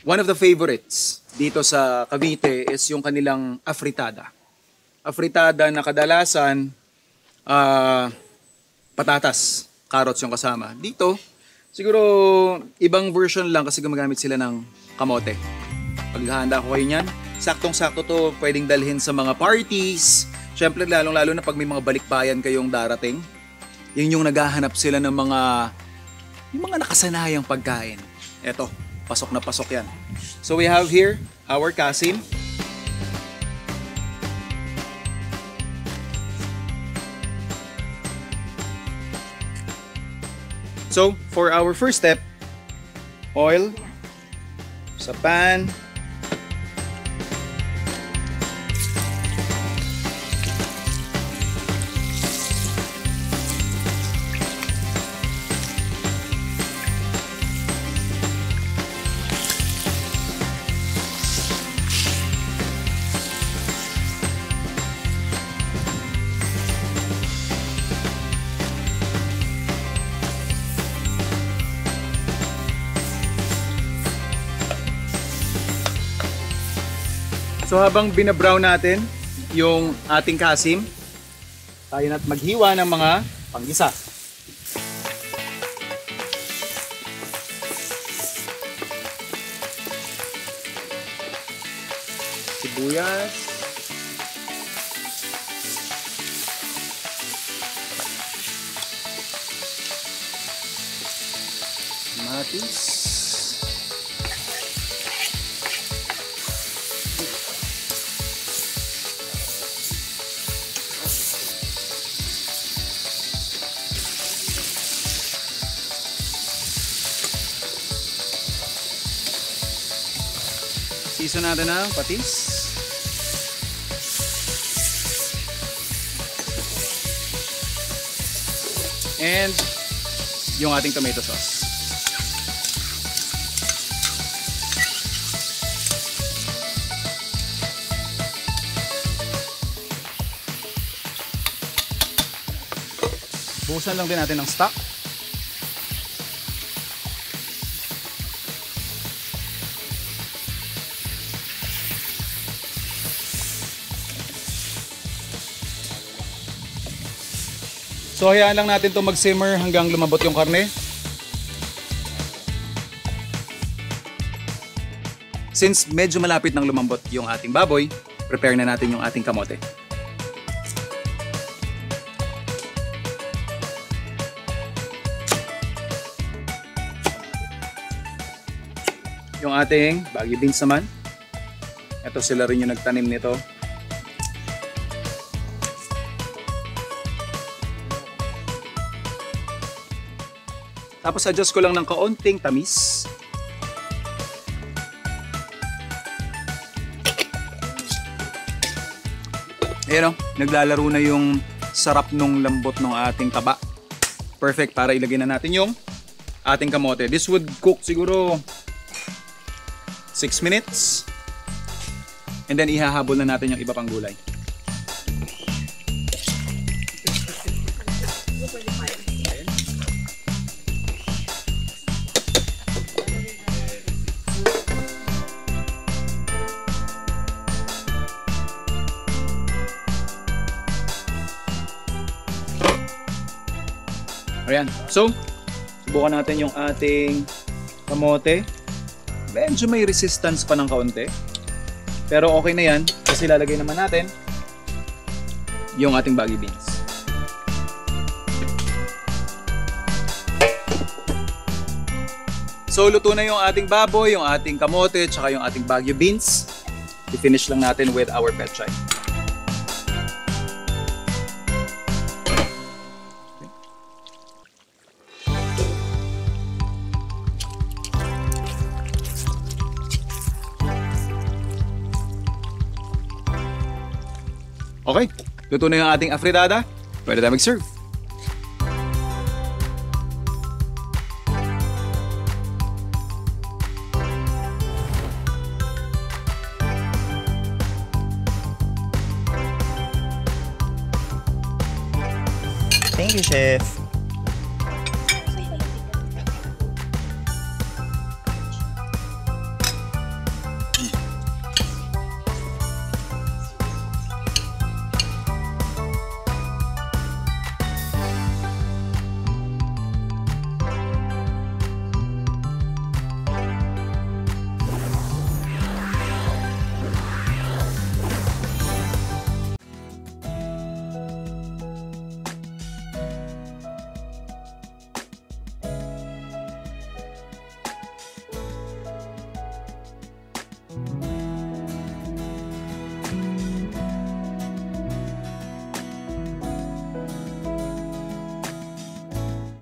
One of the favorites dito sa Cavite is yung kanilang afritada. Afritada na kadalasan patatas, carrots yung kasama. Dito, siguro ibang version lang kasi gumagamit sila ng kamote. Paghahanda ko kayo niyan, saktong-sakto to, pwedeng dalhin sa mga parties. Siyempre, lalong-lalo na pag may mga balikbayan kayong darating. Yun yung naghahanap sila ng yung mga nakasanayang pagkain. Eto, pasok na pasok yan. So we have here our kasim. So, for our first step, oil sa pan. So habang binabrown natin yung ating kasim, tayo na't maghiwa ng mga panggisa. Sibuyas. Kamatis. Season natin ng patis. And yung ating tomato sauce. Buhusan lang din natin ng stock. So hayaan lang natin itong mag-simmer hanggang lumambot yung karne. Since medyo malapit nang lumambot yung ating baboy, prepare na natin yung ating kamote. Yung ating Baguio beans naman. Ito sila rin yung nagtanim nito. Tapos adjust ko lang ng kaunting tamis. Ayan o, naglalaro na yung sarap nung lambot ng ating taba. Perfect para ilagay na natin yung ating kamote. This would cook siguro 6 minutes. And then ihahabol na natin yung iba pang gulay. Ayan. So, subukan natin yung ating kamote. Medyo may resistance pa ng kaunti. Pero okay na yan kasi lalagay naman natin yung ating Baguio beans. So, luto na yung ating baboy, yung ating kamote, tsaka yung ating Baguio beans. I-finish lang natin with our pechay. Okay, luto na yung ating afritada. Pwede tayo mag-serve. Thank you, Chef.